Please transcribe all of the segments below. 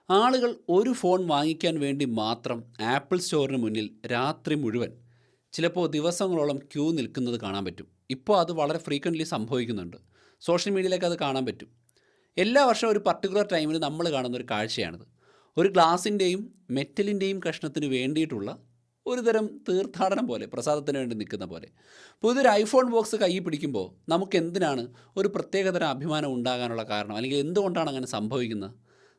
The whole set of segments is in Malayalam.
ആളുകൾ ഒരു ഫോൺ വാങ്ങിക്കാൻ വേണ്ടി മാത്രം ആപ്പിൾ സ്റ്റോറിന് മുന്നിൽ രാത്രി മുഴുവൻ, ചിലപ്പോൾ ദിവസങ്ങളോളം ക്യൂ നിൽക്കുന്നത് കാണാൻ പറ്റും. ഇപ്പോൾ അത് വളരെ ഫ്രീക്വൻ്റ്ലി സംഭവിക്കുന്നുണ്ട്. സോഷ്യൽ മീഡിയയിലൊക്കെ അത് കാണാൻ പറ്റും. എല്ലാ വർഷവും ഒരു പർട്ടിക്കുലർ ടൈമിൽ നമ്മൾ കാണുന്ന ഒരു കാഴ്ചയാണിത്. ഒരു ഗ്ലാസിൻ്റെയും മെറ്റലിൻ്റെയും കഷ്ണത്തിന് വേണ്ടിയിട്ടുള്ള ഒരു തരം തീർത്ഥാടനം പോലെ, പ്രസാദത്തിന് വേണ്ടി നിൽക്കുന്ന പോലെ. പുതിയൊരു ഐഫോൺ ബോക്സ് കയ്യിൽ പിടിക്കുമ്പോൾ നമുക്ക് എന്തിനാണ് ഒരു പ്രത്യേകതരം അഭിമാനം ഉണ്ടാകാനുള്ള കാരണം, അല്ലെങ്കിൽ എന്തുകൊണ്ടാണ് അങ്ങനെ സംഭവിക്കുന്നത്?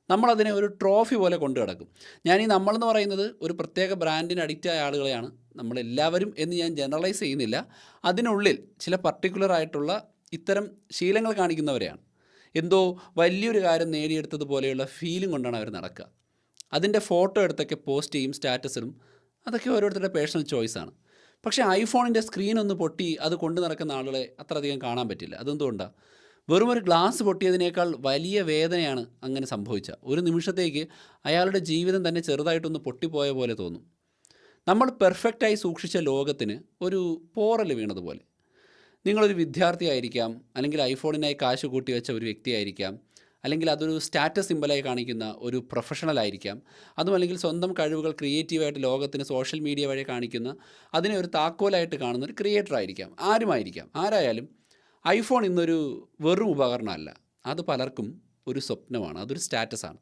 നമ്മളതിനെ ഒരു ട്രോഫി പോലെ കൊണ്ടു കിടക്കും. ഈ നമ്മളെന്ന് പറയുന്നത് ഒരു പ്രത്യേക ബ്രാൻഡിന് അഡിക്റ്റായ ആളുകളെയാണ് നമ്മളെല്ലാവരും എന്ന് ഞാൻ ജനറലൈസ് ചെയ്യുന്നില്ല. അതിനുള്ളിൽ ചില പർട്ടിക്കുലർ ആയിട്ടുള്ള ഇത്തരം ശീലങ്ങൾ കാണിക്കുന്നവരെയാണ്. എന്തോ വലിയൊരു കാര്യം നേടിയെടുത്തതുപോലെയുള്ള ഫീലിംഗ് കൊണ്ടാണ് അവർ നടക്കുക. അതിൻ്റെ ഫോട്ടോ എടുത്തൊക്കെ പോസ്റ്റ് ചെയ്യും, സ്റ്റാറ്റസിലും. അതൊക്കെ ഓരോരുത്തരുടെ പേഴ്സണൽ ചോയ്സാണ്. പക്ഷേ ഐഫോണിൻ്റെ സ്ക്രീൻ ഒന്ന് പൊട്ടി അത് കൊണ്ടു നടക്കുന്ന ആളുകളെ അത്രയധികം കാണാൻ പറ്റില്ല. അതെന്തുകൊണ്ടാണ്? വെറും ഒരു ഗ്ലാസ് പൊട്ടിയതിനേക്കാൾ വലിയ വേദനയാണ് അങ്ങനെ സംഭവിച്ച. ഒരു നിമിഷത്തേക്ക് അയാളുടെ ജീവിതം തന്നെ ചെറുതായിട്ടൊന്ന് പൊട്ടിപ്പോയ പോലെ തോന്നും. നമ്മൾ പെർഫെക്റ്റായി സൂക്ഷിച്ച ലോകത്തിന് ഒരു പോറൽ വീണതുപോലെ. നിങ്ങളൊരു വിദ്യാർത്ഥിയായിരിക്കാം, അല്ലെങ്കിൽ ഐഫോണിനായി കാശ് കൂട്ടി വെച്ച ഒരു വ്യക്തിയായിരിക്കാം, അല്ലെങ്കിൽ അതൊരു സ്റ്റാറ്റസ് സിമ്പലായി കാണിക്കുന്ന ഒരു പ്രൊഫഷണൽ ആയിരിക്കാം, അതും അല്ലെങ്കിൽ സ്വന്തം കഴിവുകൾ ക്രിയേറ്റീവായിട്ട് ലോകത്തിന് സോഷ്യൽ മീഡിയ വഴി കാണിക്കുന്ന, അതിനെ ഒരു താക്കോലായിട്ട് കാണുന്ന ഒരു ക്രിയേറ്റർ ആയിരിക്കാം. ആരായാലും ഐഫോൺ ഇന്നൊരു വെറും ഉപകരണമല്ല. അത് പലർക്കും ഒരു സ്വപ്നമാണ്, അതൊരു സ്റ്റാറ്റസാണ്,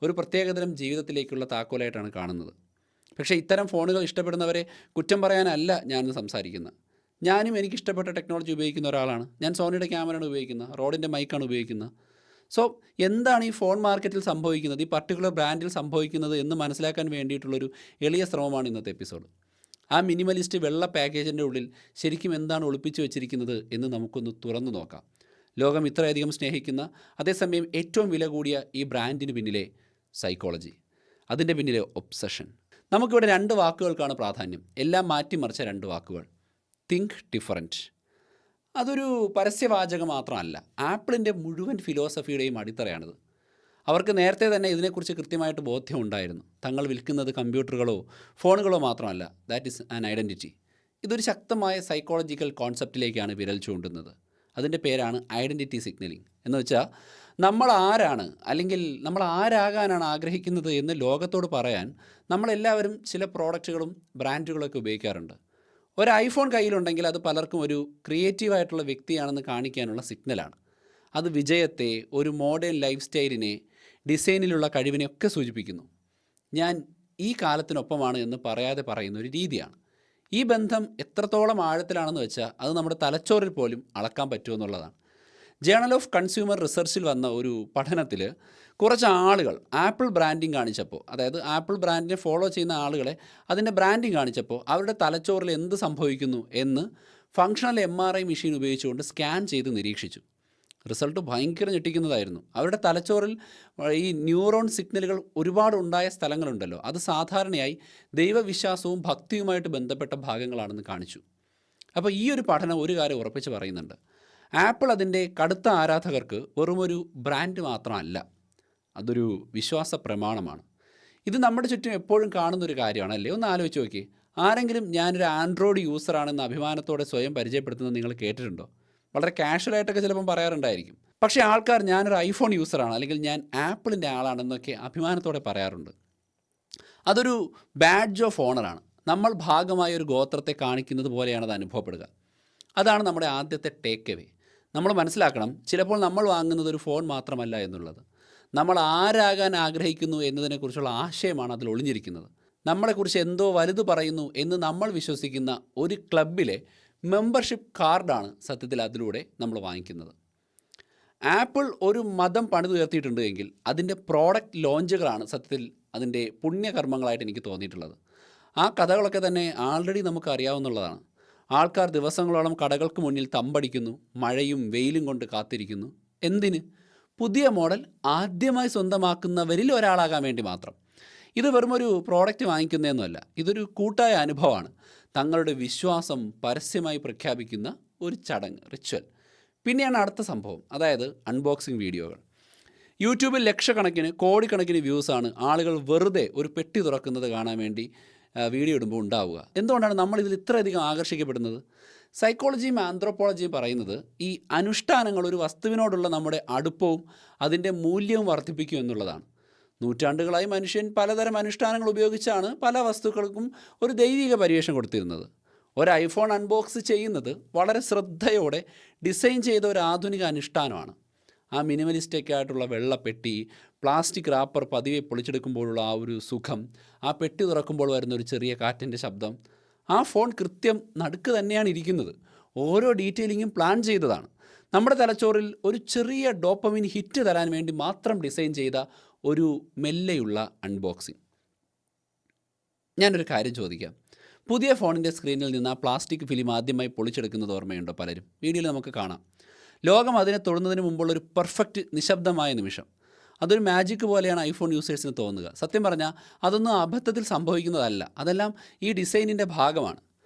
ഒരു പ്രത്യേകതരം ജീവിതത്തിലേക്കുള്ള താക്കോലായിട്ടാണ് കാണുന്നത്. പക്ഷേ ഇത്തരം ഫോണുകൾ ഇഷ്ടപ്പെടുന്നവരെ കുറ്റം പറയാനല്ല ഞാനിന്ന് സംസാരിക്കുന്നത്. ഞാനും എനിക്കിഷ്ടപ്പെട്ട ടെക്നോളജി ഉപയോഗിക്കുന്ന ഒരാളാണ്. ഞാൻ സോണിയുടെ ക്യാമറയാണ് ഉപയോഗിക്കുന്നത്, റോഡിൻ്റെ മൈക്കാണ് ഉപയോഗിക്കുന്നത്. സോ എന്താണ് ഈ ഫോൺ മാർക്കറ്റിൽ സംഭവിക്കുന്നത്, ഈ പർട്ടിക്കുലർ ബ്രാൻഡിൽ സംഭവിക്കുന്നത് എന്ന് മനസ്സിലാക്കാൻ വേണ്ടിയിട്ടുള്ളൊരു എളിയ ശ്രമമാണ് ഇന്നത്തെ എപ്പിസോഡ്. ആ മിനിമലിസ്റ്റ് വെള്ള പാക്കേജിൻ്റെ ഉള്ളിൽ ശരിക്കും എന്താണ് ഒളിപ്പിച്ചു വെച്ചിരിക്കുന്നത് എന്ന് നമുക്കൊന്ന് തുറന്നു നോക്കാം. ലോകം ഇത്രയധികം സ്നേഹിക്കുന്ന, അതേസമയം ഏറ്റവും വില കൂടിയ ഈ ബ്രാൻഡിന് പിന്നിലെ സൈക്കോളജി, അതിൻ്റെ പിന്നിലെ ഒബ്സഷൻ. നമുക്കിവിടെ 2 വാക്കുകൾക്കാണ് പ്രാധാന്യം, എല്ലാം മാറ്റിമറിച്ച 2 വാക്കുകൾ. Think different. അതൊരു പരസ്യവാചകം മാത്രമല്ല, ആപ്പിളിൻ്റെ മുഴുവൻ ഫിലോസഫിയുടെയും അടിത്തറയാണിത്. അവർക്ക് നേരത്തെ തന്നെ ഇതിനെക്കുറിച്ച് കൃത്യമായിട്ട് ബോധ്യമുണ്ടായിരുന്നു. തങ്ങൾ വിൽക്കുന്നത് കമ്പ്യൂട്ടറുകളോ ഫോണുകളോ മാത്രമല്ല, ദാറ്റ് ഈസ് ആൻ ഐഡൻറ്റിറ്റി. ഇതൊരു ശക്തമായ സൈക്കോളജിക്കൽ കോൺസെപ്റ്റിലേക്കാണ് വിരൽ ചൂണ്ടുന്നത്. അതിൻ്റെ പേരാണ് ഐഡൻറ്റിറ്റി സിഗ്നലിംഗ്. എന്ന് വെച്ചാൽ നമ്മൾ ആരാണ്, അല്ലെങ്കിൽ നമ്മൾ ആരാകാനാണ് ആഗ്രഹിക്കുന്നത് എന്ന് ലോകത്തോട് പറയാൻ നമ്മളെല്ലാവരും ചില പ്രോഡക്റ്റുകളും ബ്രാൻഡുകളൊക്കെ ഉപയോഗിക്കാറുണ്ട്. ഒരു ഐഫോൺ കയ്യിലുണ്ടെങ്കിൽ അത് പലർക്കും ഒരു ക്രിയേറ്റീവായിട്ടുള്ള വ്യക്തിയാണെന്ന് കാണിക്കാനുള്ള സിഗ്നലാണ്. അത് വിജയത്തെ, ഒരു മോഡേൺ ലൈഫ് സ്റ്റൈലിനെ, ഡിസൈനിലുള്ള കഴിവിനെയൊക്കെ സൂചിപ്പിക്കുന്നു. ഞാൻ ഈ കാലത്തിനൊപ്പമാണ് എന്ന് പറയാതെ പറയുന്ന ഒരു രീതിയാണ്. ഈ ബന്ധം എത്രത്തോളം ആഴത്തിലാണെന്ന് വെച്ചാൽ അത് നമ്മുടെ തലച്ചോറിൽ പോലും അളക്കാൻ പറ്റുമെന്നുള്ളതാണ്. ജേണൽ ഓഫ് കൺസ്യൂമർ റിസർച്ചിൽ വന്ന ഒരു പഠനത്തിൽ കുറച്ച് ആളുകൾ ആപ്പിൾ ബ്രാൻഡിങ് കാണിച്ചപ്പോൾ, അതായത് ആപ്പിൾ ബ്രാൻഡിനെ ഫോളോ ചെയ്യുന്ന ആളുകളെ അതിൻ്റെ ബ്രാൻഡിങ് കാണിച്ചപ്പോൾ അവരുടെ തലച്ചോറിൽ എന്ത് സംഭവിക്കുന്നു എന്ന് ഫങ്ഷണൽ MRI മെഷീൻ ഉപയോഗിച്ചുകൊണ്ട് സ്കാൻ ചെയ്ത് നിരീക്ഷിച്ചു. റിസൾട്ട് ഭയങ്കര ഞെട്ടിക്കുന്നതായിരുന്നു. അവരുടെ തലച്ചോറിൽ ഈ ന്യൂറോൺ സിഗ്നലുകൾ ഒരുപാട് ഉണ്ടായ സ്ഥലങ്ങളുണ്ടല്ലോ, അത് സാധാരണയായി ദൈവവിശ്വാസവും ഭക്തിയുമായിട്ട് ബന്ധപ്പെട്ട ഭാഗങ്ങളാണെന്ന് കാണിച്ചു. അപ്പോൾ ഈ ഒരു പഠനം ഒരു കാര്യം ഉറപ്പിച്ച് പറയുന്നുണ്ട്. ആപ്പിൾ അതിൻ്റെ കടുത്ത ആരാധകർക്ക് വെറുമൊരു ബ്രാൻഡ് മാത്രമല്ല, അതൊരു വിശ്വാസ പ്രമാണമാണ്. ഇത് നമ്മുടെ ചുറ്റും എപ്പോഴും കാണുന്നൊരു കാര്യമാണ്, അല്ലേ? ഒന്ന് ആലോചിച്ച് നോക്കി. ആരെങ്കിലും ഞാനൊരു ആൻഡ്രോയിഡ് യൂസറാണെന്ന് അഭിമാനത്തോടെ സ്വയം പരിചയപ്പെടുത്തുന്നത് നിങ്ങൾ കേട്ടിട്ടുണ്ടോ? വളരെ കാഷ്വലായിട്ടൊക്കെ ചിലപ്പം പറയാറുണ്ടായിരിക്കും. പക്ഷേ ആൾക്കാർ ഞാനൊരു ഐഫോൺ യൂസറാണ്, അല്ലെങ്കിൽ ഞാൻ ആപ്പിളിൻ്റെ ആളാണെന്നൊക്കെ അഭിമാനത്തോടെ പറയാറുണ്ട്. അതൊരു ബാഡ്ജ് ഓഫ് ഓണറാണ്. നമ്മൾ ഭാഗമായ ഒരു ഗോത്രത്തെ കാണിക്കുന്നത് പോലെയാണ് അത് അനുഭവപ്പെടുക. അതാണ് നമ്മുടെ ആദ്യത്തെ ടേക്ക് അവേ. നമ്മൾ മനസ്സിലാക്കണം, ചിലപ്പോൾ നമ്മൾ വാങ്ങുന്നത് ഒരു ഫോൺ മാത്രമല്ല എന്നുള്ളത്. നമ്മൾ ആരാകാൻ ആഗ്രഹിക്കുന്നു എന്നതിനെക്കുറിച്ചുള്ള ആശയമാണ് അതിൽ ഒളിഞ്ഞിരിക്കുന്നത്. നമ്മളെക്കുറിച്ച് എന്തോ വലുത് പറയുന്നു എന്ന് നമ്മൾ വിശ്വസിക്കുന്ന ഒരു ക്ലബിലെ മെമ്പർഷിപ്പ് കാർഡാണ് സത്യത്തിൽ അതിലൂടെ നമ്മൾ വാങ്ങിക്കുന്നത്. ആപ്പിൾ ഒരു മതം പണിതുയർത്തിയിട്ടുണ്ട് എങ്കിൽ അതിൻ്റെ പ്രോഡക്റ്റ് ലോഞ്ചുകളാണ് സത്യത്തിൽ അതിൻ്റെ പുണ്യകർമ്മങ്ങളായിട്ട് എനിക്ക് തോന്നിയിട്ടുള്ളത്. ആ കഥകളൊക്കെ തന്നെ ആൾറെഡി നമുക്ക് അറിയാവുന്നതാണ്. ആൾക്കാർ ദിവസങ്ങളോളം കടകൾക്ക് മുന്നിൽ തമ്പടിക്കുന്നു, മഴയും വെയിലും കൊണ്ട് കാത്തിരിക്കുന്നു. എന്തിന്? പുതിയ മോഡൽ ആദ്യമായി സ്വന്തമാക്കുന്നവരിൽ ഒരാളാകാൻ വേണ്ടി മാത്രം. ഇത് വെറുമൊരു പ്രോഡക്റ്റ് വാങ്ങിക്കുന്നതെന്നല്ല, ഇതൊരു കൂട്ടായ അനുഭവമാണ്. തങ്ങളുടെ വിശ്വാസം പരസ്യമായി പ്രഖ്യാപിക്കുന്ന ഒരു ചടങ്ങ്, റിച്വൽ. പിന്നെയാണ് അടുത്ത സംഭവം, അതായത് അൺബോക്സിങ് വീഡിയോകൾ. യൂട്യൂബിൽ ലക്ഷക്കണക്കിന് കോടിക്കണക്കിന് വ്യൂസാണ് ആളുകൾ വെറുതെ ഒരു പെട്ടി തുറക്കുന്നത് കാണാൻ വേണ്ടി വീഡിയോ ഇടുമ്പോൾ ഉണ്ടാവുക. എന്തുകൊണ്ടാണ് നമ്മളിതിൽ ഇത്രയധികം ആകർഷിക്കപ്പെടുന്നത്? സൈക്കോളജിയും ആന്ത്രോപോളജിയും പറയുന്നത് ഈ അനുഷ്ഠാനങ്ങൾ ഒരു വസ്തുവിനോടുള്ള നമ്മുടെ അടുപ്പവും അതിൻ്റെ മൂല്യവും വർദ്ധിപ്പിക്കും എന്നുള്ളതാണ്. നൂറ്റാണ്ടുകളായി മനുഷ്യൻ പലതരം അനുഷ്ഠാനങ്ങൾ ഉപയോഗിച്ചാണ് പല വസ്തുക്കൾക്കും ഒരു ദൈവിക പരിവേഷം കൊടുത്തിരുന്നത്. ഒരു ഐഫോൺ അൺബോക്സ് ചെയ്യുന്നത് വളരെ ശ്രദ്ധയോടെ ഡിസൈൻ ചെയ്ത ഒരു ആധുനിക അനുഷ്ഠാനമാണ്. ആ മിനിമലിസ്റ്റിക് ആയിട്ടുള്ള വെള്ളപ്പെട്ടി, പ്ലാസ്റ്റിക് റാപ്പർ പതിയെ പൊളിച്ചെടുക്കുമ്പോഴുള്ള ആ ഒരു സുഖം, ആ പെട്ടി തുറക്കുമ്പോൾ വരുന്ന ഒരു ചെറിയ കാറ്റിൻ്റെ ശബ്ദം, ആ ഫോൺ കൃത്യം നടുക്ക് തന്നെയാണ് ഇരിക്കുന്നത്. ഓരോ ഡീറ്റെയിലിങ്ങും പ്ലാൻ ചെയ്തതാണ്. നമ്മുടെ തലച്ചോറിൽ ഒരു ചെറിയ ഡോപ്പമിൻ ഹിറ്റ് തരാൻ വേണ്ടി മാത്രം ഡിസൈൻ ചെയ്ത ഒരു മെല്ലെയുള്ള അൺബോക്സിങ്. ഞാനൊരു കാര്യം ചോദിക്കാം. പുതിയ ഫോണിൻ്റെ സ്ക്രീനിൽ നിന്ന് ആ പ്ലാസ്റ്റിക് ഫിലിം ആദ്യമായി പൊളിച്ചെടുക്കുന്നത് ഓർമ്മയുണ്ടോ പലരും? വീഡിയോയിൽ നമുക്ക് കാണാം. ലോകം അതിനെ തൊടുന്നതിന് മുമ്പുള്ളൊരു പെർഫെക്റ്റ് നിശബ്ദമായ നിമിഷം. അതൊരു മാജിക് പോലെയാണ് ഐഫോൺ യൂസേഴ്സിന് തോന്നുക. സത്യം പറഞ്ഞാൽ അതൊന്നും അബദ്ധത്തിൽ സംഭവിക്കുന്നതല്ല. അതെല്ലാം ഈ ഡിസൈനിൻ്റെ ഭാഗമാണ്.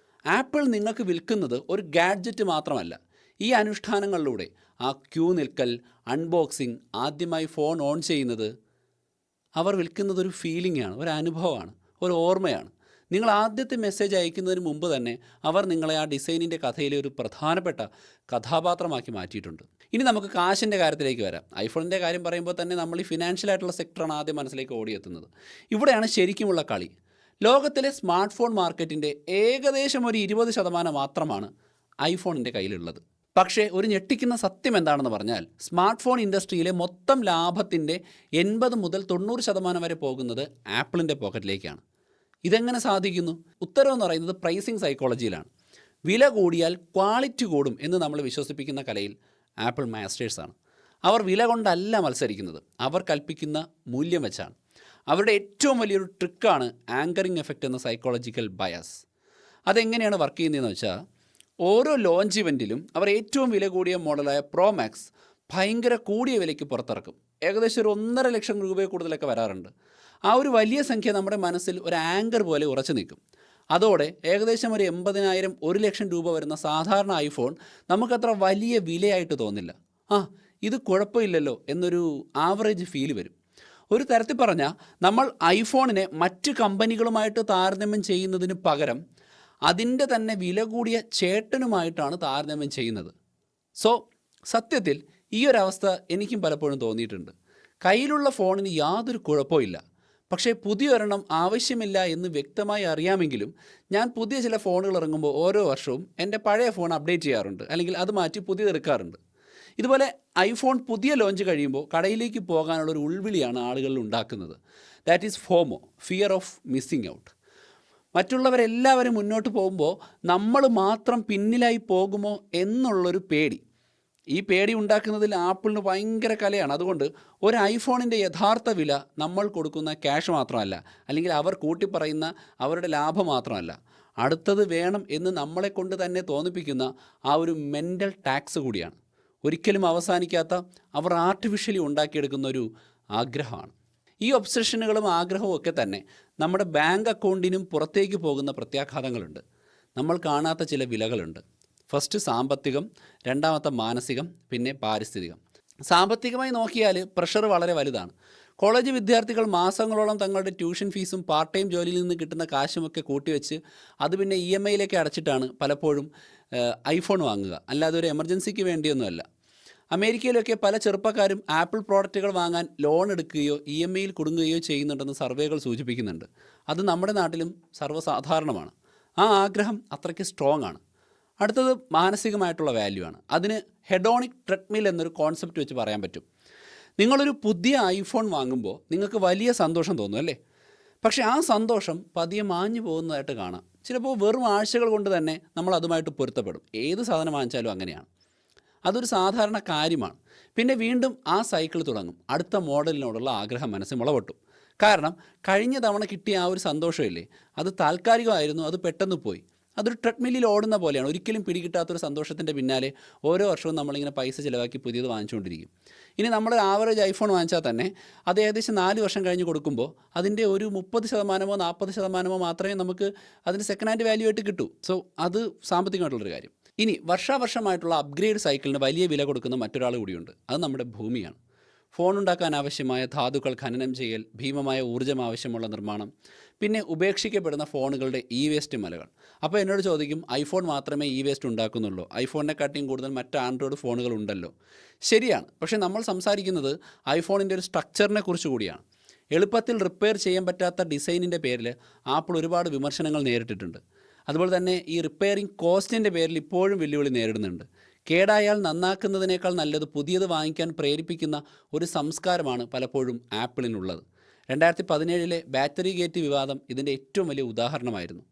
ആപ്പിൾ നിങ്ങൾക്ക് വിൽക്കുന്നത് ഒരു ഗാഡ്ജറ്റ് മാത്രമല്ല. ഈ അനുഷ്ഠാനങ്ങളിലൂടെ ആ ക്യൂ നിൽക്കൽ, അൺബോക്സിങ്, ആദ്യമായി ഫോൺ ഓൺ ചെയ്യുന്നത്, അവർ വിൽക്കുന്നത് ഒരു ഫീലിംഗാണ്, ഒരു അനുഭവമാണ്, ഒരു ഓർമ്മയാണ്. നിങ്ങൾ ആദ്യത്തെ മെസ്സേജ് അയക്കുന്നതിന് മുമ്പ് തന്നെ അവർ നിങ്ങളെ ആ ഡിസൈനിൻ്റെ കഥയിലെ ഒരു പ്രധാനപ്പെട്ട കഥാപാത്രമാക്കി മാറ്റിയിട്ടുണ്ട്. ഇനി നമുക്ക് കാശിൻ്റെ കാര്യത്തിലേക്ക് വരാം. ഐഫോണിൻ്റെ കാര്യം പറയുമ്പോൾ തന്നെ നമ്മൾ ഈ ഫിനാൻഷ്യൽ ആയിട്ടുള്ള സെക്ടറാണ് ആദ്യം മനസ്സിലേക്ക് ഓടിയെത്തുന്നത്. ഇവിടെയാണ് ശരിക്കുമുള്ള കളി. ലോകത്തിലെ സ്മാർട്ട് ഫോൺ മാർക്കറ്റിൻ്റെ ഏകദേശം ഒരു 20% മാത്രമാണ് ഐഫോണിൻ്റെ കയ്യിലുള്ളത്. പക്ഷേ ഒരു ഞെട്ടിക്കുന്ന സത്യം എന്താണെന്ന് പറഞ്ഞാൽ, സ്മാർട്ട് ഫോൺ ഇൻഡസ്ട്രിയിലെ മൊത്തം ലാഭത്തിൻ്റെ 80 മുതൽ 90% വരെ പോകുന്നത് ആപ്പിളിൻ്റെ പോക്കറ്റിലേക്കാണ്. ഇതെങ്ങനെ സാധിക്കുന്നു? ഉത്തരവെന്ന് പറയുന്നത് പ്രൈസിങ് സൈക്കോളജിയിലാണ്. വില കൂടിയാൽ ക്വാളിറ്റി കൂടും എന്ന് നമ്മൾ വിശ്വസിപ്പിക്കുന്ന കലയിൽ ആപ്പിൾ മാസ്റ്റേഴ്സാണ്. അവർ വില കൊണ്ടല്ല മത്സരിക്കുന്നത്, അവർ കൽപ്പിക്കുന്ന മൂല്യം വെച്ചാണ്. അവരുടെ ഏറ്റവും വലിയൊരു ട്രിക്കാണ് ആങ്കറിങ് എഫക്റ്റ് എന്ന സൈക്കോളജിക്കൽ ബയസ്. അതെങ്ങനെയാണ് വർക്ക് ചെയ്യുന്നതെന്ന് വെച്ചാൽ, ഓരോ ലോഞ്ച് ഇവൻറ്റിലും അവർ ഏറ്റവും വില കൂടിയ മോഡലായ പ്രോ മാക്സ് ഭയങ്കര കൂടിയ വിലയ്ക്ക് പുറത്തിറക്കും. ഏകദേശം ഒരു 1.5 ലക്ഷം രൂപയെ കൂടുതലൊക്കെ വരാറുണ്ട്. ആ ഒരു വലിയ സംഖ്യ നമ്മുടെ മനസ്സിൽ ഒരു ആങ്കർ പോലെ ഉറച്ചു നിൽക്കും. അതോടെ ഏകദേശം ഒരു 80,000, 1 ലക്ഷം രൂപ വരുന്ന സാധാരണ ഐഫോൺ നമുക്കത്ര വലിയ വിലയായിട്ട് തോന്നില്ല. ഇത് കുഴപ്പമില്ലല്ലോ എന്നൊരു ആവറേജ് ഫീൽ വരും. ഒരു തരത്തിൽ പറഞ്ഞാൽ, നമ്മൾ ഐഫോണിനെ മറ്റ് കമ്പനികളുമായിട്ട് താരതമ്യം ചെയ്യുന്നതിന് പകരം അതിൻ്റെ തന്നെ വില കൂടിയ ചേട്ടനുമായിട്ടാണ് താരതമ്യം ചെയ്യുന്നത്. സോ സത്യത്തിൽ ഈ ഒരവസ്ഥ എനിക്കും പലപ്പോഴും തോന്നിയിട്ടുണ്ട്. കയ്യിലുള്ള ഫോണിന് യാതൊരു കുഴപ്പമില്ല, പക്ഷേ പുതിയൊരെണ്ണം ആവശ്യമില്ല എന്ന് വ്യക്തമായി അറിയാമെങ്കിലും ഞാൻ പുതിയ ചില ഫോണുകൾ ഇറങ്ങുമ്പോൾ ഓരോ വർഷവും എൻ്റെ പഴയ ഫോൺ അപ്ഡേറ്റ് ചെയ്യാറുണ്ട്, അല്ലെങ്കിൽ അത് മാറ്റി പുതിയതെടുക്കാറുണ്ട്. ഇതുപോലെ ഐഫോൺ പുതിയ ലോഞ്ച് കഴിയുമ്പോൾ കടയിലേക്ക് പോകാനുള്ളൊരു ഉൾവിളിയാണ് ആളുകളിൽ ഉണ്ടാക്കുന്നത്. That is FOMO, fear of missing out. മറ്റുള്ളവരെല്ലാവരും മുന്നോട്ട് പോകുമ്പോൾ നമ്മൾ മാത്രം പിന്നിലായി പോകുമോ എന്നുള്ളൊരു പേടി. ഈ പേടി ഉണ്ടാക്കുന്നതിൽ ആപ്പിളിന് ഭയങ്കര കലയാണ്. അതുകൊണ്ട് ഒരു ഐഫോണിൻ്റെ യഥാർത്ഥ വില നമ്മൾ കൊടുക്കുന്ന ക്യാഷ് മാത്രമല്ല, അല്ലെങ്കിൽ അവർ കൂട്ടിപ്പറയുന്ന അവരുടെ ലാഭം മാത്രമല്ല, അടുത്തത് വേണം എന്ന് നമ്മളെ കൊണ്ട് തന്നെ തോന്നിപ്പിക്കുന്ന ആ ഒരു മെൻ്റൽ ടാക്സ് കൂടിയാണ്. ഒരിക്കലും അവസാനിക്കാത്ത അവർ ആർട്ടിഫിഷ്യലി ഉണ്ടാക്കിയെടുക്കുന്ന ഒരു ആഗ്രഹമാണ്. ഈ ഒബ്സഷനുകളും ആഗ്രഹവും ഒക്കെ തന്നെ നമ്മുടെ ബാങ്ക് അക്കൗണ്ടിനും പുറത്തേക്ക് പോകുന്ന പ്രത്യാഘാതങ്ങളുണ്ട്. നമ്മൾ കാണാത്ത ചില വിലകളുണ്ട്. ഫസ്റ്റ് സാമ്പത്തികം, രണ്ടാമത്തെ മാനസികം, പിന്നെ പാരിസ്ഥിതികം. സാമ്പത്തികമായി നോക്കിയാൽ പ്രഷർ വളരെ വലുതാണ്. കോളേജ് വിദ്യാർത്ഥികൾ മാസങ്ങളോളം തങ്ങളുടെ ട്യൂഷൻ ഫീസും പാർട്ട് ടൈം ജോലിയിൽ നിന്ന് കിട്ടുന്ന കാശുമൊക്കെ കൂട്ടിവെച്ച് അത് പിന്നെ EMI അടച്ചിട്ടാണ് പലപ്പോഴും ഐഫോൺ വാങ്ങുക, അല്ലാതെ ഒരു എമർജൻസിക്ക് വേണ്ടിയൊന്നുമല്ല. അമേരിക്കയിലൊക്കെ പല ചെറുപ്പക്കാരും ആപ്പിൾ പ്രോഡക്റ്റുകൾ വാങ്ങാൻ ലോൺ എടുക്കുകയോ EMIയിൽ കുടുങ്ങുകയോ ചെയ്യുന്നുണ്ടെന്ന് സർവേകൾ സൂചിപ്പിക്കുന്നുണ്ട്. അത് നമ്മുടെ നാട്ടിലും സർവ്വസാധാരണമാണ്. ആ ആഗ്രഹം അത്രയ്ക്ക് സ്ട്രോങ് ആണ്. അടുത്തത് മാനസികമായിട്ടുള്ള വാല്യൂ ആണ്. അതിന് ഹെഡോണിക് ട്രെഡ്മിൽ എന്നൊരു കോൺസെപ്റ്റ് വെച്ച് പറയാൻ പറ്റും. നിങ്ങളൊരു പുതിയ ഐഫോൺ വാങ്ങുമ്പോൾ നിങ്ങൾക്ക് വലിയ സന്തോഷം തോന്നും, അല്ലേ? പക്ഷേ ആ സന്തോഷം പതിയെ മാഞ്ഞു പോകുന്നതായിട്ട് കാണാം. ചിലപ്പോൾ വെറും ആഴ്ചകൾ കൊണ്ട് തന്നെ നമ്മൾ അതുമായിട്ട് പൊരുത്തപ്പെടും. ഏത് സാധനം വാങ്ങിച്ചാലും അങ്ങനെയാണ്. അതൊരു സാധാരണ കാര്യമാണ്. പിന്നെ വീണ്ടും ആ സൈക്കിൾ തുടങ്ങും. അടുത്ത മോഡലിനോടുള്ള ആഗ്രഹം മനസ്സിൽ മുളപൊട്ടും. കാരണം കഴിഞ്ഞ തവണ കിട്ടിയ ആ ഒരു സന്തോഷമില്ലേ, അത് താൽക്കാലികമായിരുന്നു, അത് പെട്ടെന്ന് പോയി. അതൊരു ട്രെഡ്മില്ലിൽ ഓടുന്ന പോലെയാണ്. ഒരിക്കലും പിടികിട്ടാത്തൊരു സന്തോഷത്തിൻ്റെ പിന്നാലെ ഓരോ വർഷവും നമ്മളിങ്ങനെ പൈസ ചിലവാക്കി പുതിയത് വാങ്ങിച്ചുകൊണ്ടിരിക്കും. ഇനി നമ്മൾ ആവറേജ് ഐഫോൺ വാങ്ങിച്ചാൽ തന്നെ അത് ഏകദേശം 4 വർഷം കഴിഞ്ഞ് കൊടുക്കുമ്പോൾ അതിൻ്റെ ഒരു 30%, 40% മാത്രമേ നമുക്ക് അതിന് സെക്കൻഡ് ഹാൻഡ് വാല്യൂ ആയിട്ട് കിട്ടൂ. സോ അത് സാമ്പത്തികമായിട്ടുള്ളൊരു കാര്യം. ഇനി വർഷാവർഷമായിട്ടുള്ള അപ്ഗ്രേഡ് സൈക്കിളിന് വലിയ വില കൊടുക്കുന്ന മറ്റൊരാൾ കൂടിയുണ്ട്. അത് നമ്മുടെ ഭൂമിയാണ്. ഫോൺ ഉണ്ടാക്കാൻ ആവശ്യമായ ധാതുക്കൾ ഖനനം ചെയ്യൽ, ഭീമമായ ഊർജ്ജം ആവശ്യമുള്ള നിർമ്മാണം, പിന്നെ ഉപേക്ഷിക്കപ്പെടുന്ന ഫോണുകളുടെ വേസ്റ്റ് മലകൾ. അപ്പോൾ എന്നോട് ചോദിക്കും, ഐഫോൺ മാത്രമേ വേസ്റ്റ് ഉണ്ടാക്കുന്നുള്ളൂ, ഐഫോണിനെക്കാട്ടിയും കൂടുതൽ മറ്റ് ആൻഡ്രോയിഡ് ഫോണുകൾ ഉണ്ടല്ലോ. ശരിയാണ്, പക്ഷേ നമ്മൾ സംസാരിക്കുന്നത് ഐഫോണിൻ്റെ ഒരു സ്ട്രക്ചറിനെ കുറിച്ച് കൂടിയാണ്. എളുപ്പത്തിൽ റിപ്പയർ ചെയ്യാൻ പറ്റാത്ത ഡിസൈനിൻ്റെ പേരിൽ ആപ്പിൾ ഒരുപാട് വിമർശനങ്ങൾ നേരിട്ടിട്ടുണ്ട്. അതുപോലെ തന്നെ ഈ റിപ്പയറിംഗ് കോസ്റ്റിൻ്റെ പേരിൽ ഇപ്പോഴും വെല്ലുവിളി നേരിടുന്നുണ്ട്. കേടായാൽ നന്നാക്കുന്നതിനേക്കാൾ നല്ലത് പുതിയത് വാങ്ങിക്കാൻ പ്രേരിപ്പിക്കുന്ന ഒരു സംസ്കാരമാണ് പലപ്പോഴും ആപ്പിളിനുള്ളത്. 2017 ബാറ്ററി ഗേറ്റ് വിവാദം ഇതിൻ്റെ ഏറ്റവും വലിയ ഉദാഹരണമായിരുന്നു.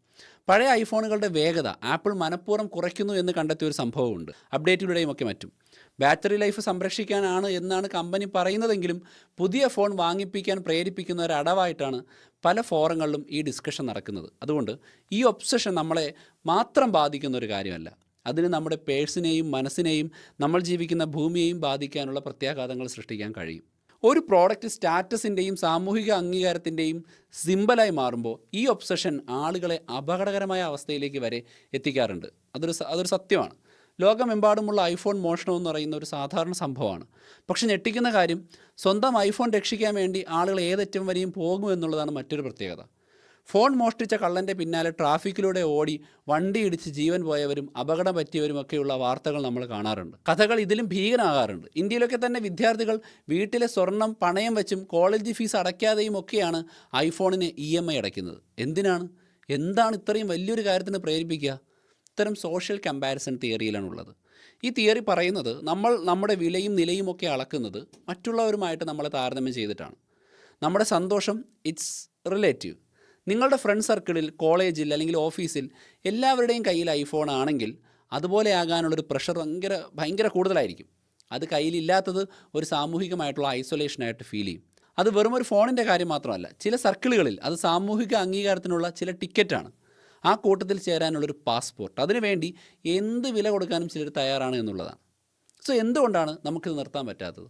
പഴയ ഐഫോണുകളുടെ വേഗത ആപ്പിൾ മനഃപൂർവ്വം കുറയ്ക്കുന്നു എന്ന് കണ്ടെത്തിയ ഒരു സംഭവമുണ്ട്, അപ്ഡേറ്റിലൂടെയും ഒക്കെ മറ്റും. ബാറ്ററി ലൈഫ് സംരക്ഷിക്കാനാണ് എന്നാണ് കമ്പനി പറയുന്നതെങ്കിലും പുതിയ ഫോൺ വാങ്ങിപ്പിക്കാൻ പ്രേരിപ്പിക്കുന്ന ഒരു അടവായിട്ടാണ് പല ഫോറങ്ങളിലും ഈ ഡിസ്കഷൻ നടക്കുന്നത്. അതുകൊണ്ട് ഈ ഒബ്സഷൻ നമ്മളെ മാത്രം ബാധിക്കുന്ന ഒരു കാര്യമല്ല, അതിന് നമ്മുടെ പേഴ്സിനെയും മനസ്സിനെയും നമ്മൾ ജീവിക്കുന്ന ഭൂമിയെയും ബാധിക്കാനുള്ള പ്രത്യാഘാതങ്ങൾ സൃഷ്ടിക്കാൻ കഴിയും. ഒരു പ്രോഡക്റ്റ് സ്റ്റാറ്റസിൻ്റെയും സാമൂഹിക അംഗീകാരത്തിൻ്റെയും സിമ്പലായി മാറുമ്പോൾ ഈ ഒബ്സഷൻ ആളുകളെ അപകടകരമായ അവസ്ഥയിലേക്ക് വരെ എത്തിക്കാറുണ്ട്. അതൊരു സത്യമാണ്. ലോകമെമ്പാടുമുള്ള ഐഫോൺ മോഷണം എന്ന് പറയുന്ന ഒരു സാധാരണ സംഭവമാണ്. പക്ഷെ ഞെട്ടിക്കുന്ന കാര്യം, സ്വന്തം ഐഫോൺ രക്ഷിക്കാൻ വേണ്ടി ആളുകൾ ഏതറ്റം വരെയും പോകുമെന്നുള്ളതാണ് മറ്റൊരു പ്രത്യേകത. ഫോൺ മോഷ്ടിച്ച കള്ളൻ്റെ പിന്നാലെ ട്രാഫിക്കിലൂടെ ഓടി വണ്ടി ഇടിച്ച് ജീവൻ പോയവരും അപകടം പറ്റിയവരുമൊക്കെയുള്ള വാർത്തകൾ നമ്മൾ കാണാറുണ്ട്. കഥകൾ ഇതിലും ഭീകരമാകാറുണ്ട്. ഇന്ത്യയിലൊക്കെ തന്നെ വിദ്യാർത്ഥികൾ വീട്ടിലെ സ്വർണം പണയം വെച്ചും കോളേജ് ഫീസ് അടയ്ക്കാതെയും ഒക്കെയാണ് ഐഫോണിന് EMI അടയ്ക്കുന്നത്. എന്താണ് ഇത്രയും വലിയൊരു കാര്യത്തിന് പ്രേരിപ്പിക്കുക? ഇത്തരം സോഷ്യൽ കമ്പാരിസൺ തിയറിയിലാണുള്ളത്. ഈ തിയറി പറയുന്നത് നമ്മൾ നമ്മുടെ വിലയും നിലയും ഒക്കെ അളക്കുന്നത് മറ്റുള്ളവരുമായിട്ട് നമ്മളെ താരതമ്യം ചെയ്തിട്ടാണ്. നമ്മുടെ സന്തോഷം ഇറ്റ്സ് റിലേറ്റീവ്. നിങ്ങളുടെ ഫ്രണ്ട് സർക്കിളിൽ, കോളേജിൽ അല്ലെങ്കിൽ ഓഫീസിൽ എല്ലാവരുടെയും കയ്യിൽ ഐഫോൺ ആണെങ്കിൽ അതുപോലെ ആകാനുള്ളൊരു പ്രഷർ ഭയങ്കര കൂടുതലായിരിക്കും. അത് കയ്യിലില്ലാത്തത് ഒരു സാമൂഹികമായിട്ടുള്ള ഐസൊലേഷനായിട്ട് ഫീൽ ചെയ്യും. അത് വെറും ഒരു ഫോണിൻ്റെ കാര്യം മാത്രമല്ല, ചില സർക്കിളുകളിൽ അത് സാമൂഹിക അംഗീകാരത്തിനുള്ള ചില ടിക്കറ്റാണ്, ആ കൂട്ടത്തിൽ ചേരാനുള്ളൊരു പാസ്പോർട്ട്. അതിനുവേണ്ടി എന്ത് വില കൊടുക്കാനും ചിലർ തയ്യാറാണ് എന്നുള്ളതാണ്. സോ എന്തുകൊണ്ടാണ് നമുക്കിത് നിർത്താൻ പറ്റാത്തത്?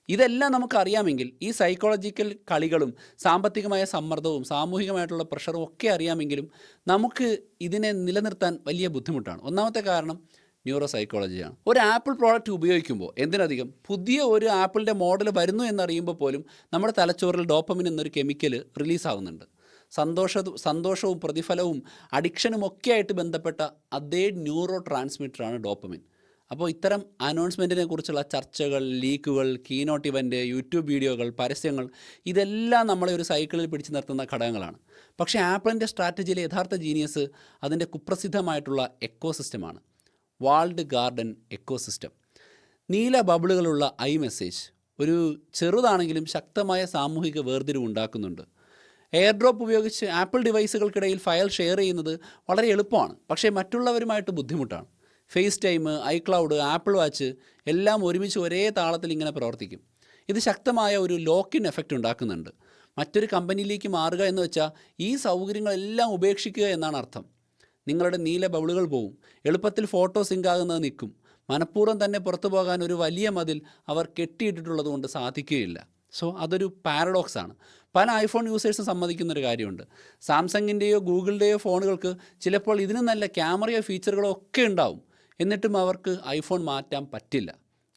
ഇതെല്ലാം നമുക്കറിയാമെങ്കിൽ, ഈ സൈക്കോളജിക്കൽ കളികളും സാമ്പത്തികമായ സമ്മർദ്ദവും സാമൂഹികമായിട്ടുള്ള പ്രഷറും ഒക്കെ അറിയാമെങ്കിലും നമുക്ക് ഇതിനെ നിലനിർത്താൻ വലിയ ബുദ്ധിമുട്ടാണ്. ഒന്നാമത്തെ കാരണം ന്യൂറോ സൈക്കോളജിയാണ്. ഒരു ആപ്പിൾ പ്രോഡക്റ്റ് ഉപയോഗിക്കുമ്പോൾ, എന്തിനധികം പുതിയ ഒരു ആപ്പിളിൻ്റെ മോഡൽ വരുന്നു എന്നറിയുമ്പോൾ പോലും നമ്മുടെ തലച്ചോറിൽ ഡോപ്പമിൻ എന്നൊരു കെമിക്കൽ റിലീസാവുന്നുണ്ട്. സന്തോഷവും പ്രതിഫലവും അഡിക്ഷനും ഒക്കെ ആയിട്ട് ബന്ധപ്പെട്ട അതേ ന്യൂറോ ട്രാൻസ്മിറ്ററാണ് ഡോപ്പമിൻ. അപ്പോൾ ഇത്തരം അനൗൺസ്മെൻറ്റിനെ കുറിച്ചുള്ള ചർച്ചകൾ, ലീക്കുകൾ, കീനോട്ട് ഇവൻ്റ്, യൂട്യൂബ് വീഡിയോകൾ, പരസ്യങ്ങൾ, ഇതെല്ലാം നമ്മളെ ഒരു സൈക്കിളിൽ പിടിച്ചു നിർത്തുന്ന ഘടകങ്ങളാണ്. പക്ഷേ ആപ്പിളിൻ്റെ സ്ട്രാറ്റജിയിലെ യഥാർത്ഥ ജീനിയസ് അതിൻ്റെ കുപ്രസിദ്ധമായിട്ടുള്ള എക്കോസിസ്റ്റമാണ്, വാൾഡ് ഗാർഡൻ എക്കോസിസ്റ്റം. നീല ബബിളുകളുള്ള iMessage ഒരു ചെറുതാണെങ്കിലും ശക്തമായ സാമൂഹിക വേർതിരിവ് ഉണ്ടാക്കുന്നുണ്ട്. എയർ ഡ്രോപ്പ് ഉപയോഗിച്ച് ആപ്പിൾ ഡിവൈസുകൾക്കിടയിൽ ഫയൽ ഷെയർ ചെയ്യുന്നത് വളരെ എളുപ്പമാണ്, പക്ഷേ മറ്റുള്ളവരുമായിട്ട് ബുദ്ധിമുട്ടാണ്. FaceTime, iCloud, Apple Watch എല്ലാം ഒരുമിച്ച് ഒരേ താളത്തിൽ ഇങ്ങനെ പ്രവർത്തിക്കും. ഇത് ശക്തമായ ഒരു ലോക്കിൻ എഫക്റ്റ് ഉണ്ടാക്കുന്നുണ്ട്. മറ്റൊരു കമ്പനിയിലേക്ക് മാറുക എന്ന് വെച്ചാൽ ഈ സൗകര്യങ്ങളെല്ലാം ഉപേക്ഷിക്കുക എന്നാണ് അർത്ഥം. നിങ്ങളുടെ നീല ബബിളുകൾ പോവും, എളുപ്പത്തിൽ ഫോട്ടോ സിങ്ക് ആകുന്നത് നിൽക്കും. മനഃപൂർവ്വം തന്നെ പുറത്തു പോകാൻ ഒരു വലിയ മതിൽ അവർ കെട്ടിയിട്ടിട്ടുള്ളത് കൊണ്ട് സാധിക്കുകയില്ല. സോ അതൊരു പാരഡോക്സാണ്. പല ഐഫോൺ യൂസേഴ്സും സമ്മതിക്കുന്നൊരു കാര്യമുണ്ട്. സാംസങ്ങിൻ്റെയോ ഗൂഗിളിൻ്റെയോ ഫോണുകൾക്ക് ചിലപ്പോൾ ഇതിന് നല്ല ക്യാമറയോ ഫീച്ചറുകളോ ഒക്കെ ഉണ്ടാവും, എന്നിട്ടും അവർക്ക് ഐഫോൺ മാറ്റാൻ പറ്റില്ല.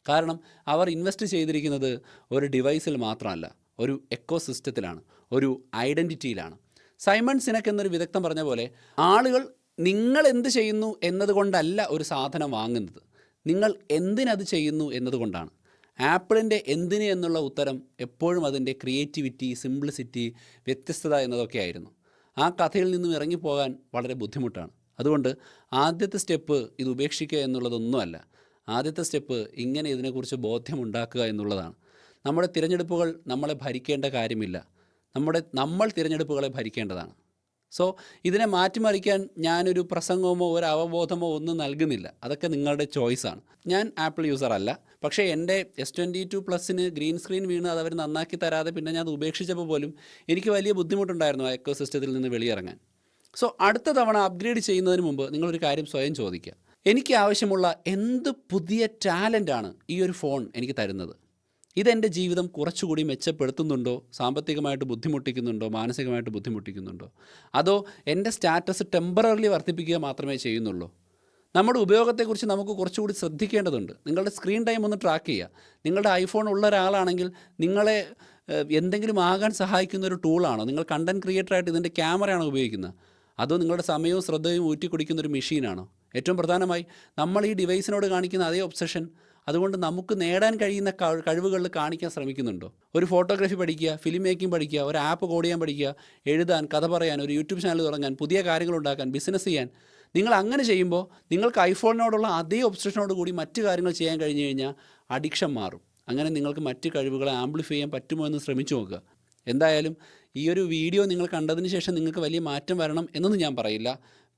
കാരണം അവർ ഇൻവെസ്റ്റ് ചെയ്തിരിക്കുന്നത് ഒരു ഡിവൈസിൽ മാത്രമല്ല, ഒരു എക്കോസിസ്റ്റത്തിലാണ്, ഒരു ഐഡൻറ്റിറ്റിയിലാണ്. സൈമൺ സിനക് എന്നൊരു വിദഗ്ധൻ പറഞ്ഞ പോലെ, ആളുകൾ നിങ്ങൾ എന്ത് ചെയ്യുന്നു എന്നതുകൊണ്ടല്ല ഒരു സാധനം വാങ്ങുന്നത്, നിങ്ങൾ എന്തിനത് ചെയ്യുന്നു എന്നതുകൊണ്ടാണ്. ആപ്പിളിൻ്റെ എന്തിന് എന്നുള്ള ഉത്തരം എപ്പോഴും അതിൻ്റെ ക്രിയേറ്റിവിറ്റി, സിംപ്ലിസിറ്റി, വ്യത്യസ്തത എന്നതൊക്കെ ആയിരുന്നു. ആ കഥയിൽ നിന്നും ഇറങ്ങിപ്പോകാൻ വളരെ ബുദ്ധിമുട്ടാണ്. അതുകൊണ്ട് ആദ്യത്തെ സ്റ്റെപ്പ് ഇത് ഉപേക്ഷിക്കുക എന്നുള്ളതൊന്നുമല്ല. ആദ്യത്തെ സ്റ്റെപ്പ് ഇങ്ങനെ ഇതിനെക്കുറിച്ച് ബോധ്യമുണ്ടാക്കുക എന്നുള്ളതാണ്. നമ്മുടെ തിരഞ്ഞെടുപ്പുകൾ നമ്മളെ ഭരിക്കേണ്ട കാര്യമില്ല, നമ്മൾ തിരഞ്ഞെടുപ്പുകളെ ഭരിക്കേണ്ടതാണ്. സോ ഇതിനെ മാറ്റിമറിക്കാൻ ഞാനൊരു പ്രസംഗമോ ഒരു അവബോധമോ ഒന്നും നൽകുന്നില്ല, അതൊക്കെ നിങ്ങളുടെ ചോയ്സാണ്. ഞാൻ ആപ്പിൾ യൂസർ അല്ല, പക്ഷേ എൻ്റെ S22 പ്ലസിന് ഗ്രീൻ സ്ക്രീൻ വീണ് അതവർ നന്നാക്കി തരാതെ പിന്നെ ഞാൻ അത് ഉപേക്ഷിച്ചപ്പോൾ പോലും എനിക്ക് വലിയ ബുദ്ധിമുട്ടുണ്ടായിരുന്നു ആ എക്കോസിസ്റ്റത്തിൽ നിന്ന് വെളിയിറങ്ങാൻ. സോ അടുത്ത തവണ അപ്ഗ്രേഡ് ചെയ്യുന്നതിന് മുമ്പ് നിങ്ങളൊരു കാര്യം സ്വയം ചോദിക്കുക, എനിക്ക് ആവശ്യമുള്ള എന്ത് പുതിയ ടാലൻ്റാണ് ഈ ഒരു ഫോൺ എനിക്ക് തരുന്നത്? ഇതെൻ്റെ ജീവിതം കുറച്ചുകൂടി മെച്ചപ്പെടുത്തുന്നുണ്ടോ, സാമ്പത്തികമായിട്ട് ബുദ്ധിമുട്ടിക്കുന്നുണ്ടോ, മാനസികമായിട്ട് ബുദ്ധിമുട്ടിക്കുന്നുണ്ടോ, അതോ എൻ്റെ സ്റ്റാറ്റസ് ടെമ്പററിലി വർദ്ധിപ്പിക്കുക മാത്രമേ ചെയ്യുന്നുള്ളൂ? നമ്മുടെ ഉപയോഗത്തെക്കുറിച്ച് നമുക്ക് കുറച്ചുകൂടി ശ്രദ്ധിക്കേണ്ടതുണ്ട്. നിങ്ങളുടെ സ്ക്രീൻ ടൈം ഒന്ന് ട്രാക്ക് ചെയ്യുക. നിങ്ങളുടെ ഐഫോൺ ഉള്ള ഒരാളാണെങ്കിൽ നിങ്ങളെ എന്തെങ്കിലും ആകാൻ സഹായിക്കുന്ന ഒരു ടൂളാണോ? നിങ്ങൾ കണ്ടൻറ് ക്രിയേറ്ററായിട്ട് ഇതിൻ്റെ ക്യാമറയാണോ ഉപയോഗിക്കുന്നത്? അതോ നിങ്ങളുടെ സമയവും ശ്രദ്ധയും ഊറ്റിക്കുടിക്കുന്ന ഒരു മെഷീനാണോ? ഏറ്റവും പ്രധാനമായി നമ്മൾ ഈ ഡിവൈസിനോട് കാണിക്കുന്ന അതേ ഒബ്സഷൻ അതുകൊണ്ട് നമുക്ക് നേടാൻ കഴിയുന്ന കഴിവുകളിൽ കാണിക്കാൻ ശ്രമിക്കുന്നുണ്ടോ? ഒരു ഫോട്ടോഗ്രാഫി പഠിക്കുക, ഫിലിം മേക്കിംഗ് പഠിക്കുക, ഒരു ആപ്പ് കോഡ് ചെയ്യാൻ പഠിക്കുക, എഴുതാൻ, കഥ പറയാൻ, ഒരു യൂട്യൂബ് ചാനൽ തുടങ്ങാൻ, പുതിയ കാര്യങ്ങളുണ്ടാക്കാൻ, ബിസിനസ് ചെയ്യാൻ. നിങ്ങൾ അങ്ങനെ ചെയ്യുമ്പോൾ നിങ്ങൾക്ക് ഐഫോണിനോടുള്ള അതേ ഒബ്സഷനോട് കൂടി മറ്റു കാര്യങ്ങൾ ചെയ്യാൻ കഴിഞ്ഞു കഴിഞ്ഞാൽ അഡിക്ഷൻ മാറും. അങ്ങനെ നിങ്ങൾക്ക് മറ്റ് കഴിവുകളെ ആംപ്ലിഫൈ ചെയ്യാൻ പറ്റുമോ എന്ന് ശ്രമിച്ചു നോക്കുക. എന്തായാലും ഈ ഒരു വീഡിയോ നിങ്ങൾ കണ്ടതിന് ശേഷം നിങ്ങൾക്ക് വലിയ മാറ്റം വരണം എന്നൊന്നും ഞാൻ പറയില്ല.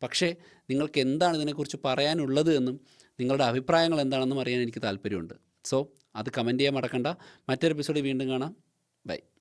പക്ഷേ നിങ്ങൾക്ക് എന്താണ് ഇതിനെക്കുറിച്ച് പറയാനുള്ളത് എന്നും നിങ്ങളുടെ അഭിപ്രായങ്ങൾ എന്താണെന്നും അറിയാൻ എനിക്ക് താല്പര്യമുണ്ട്. സോ അത് കമൻറ്റ് ചെയ്യാൻ മറക്കണ്ട. മറ്റൊരു എപ്പിസോഡിൽ വീണ്ടും കാണാം. ബൈ.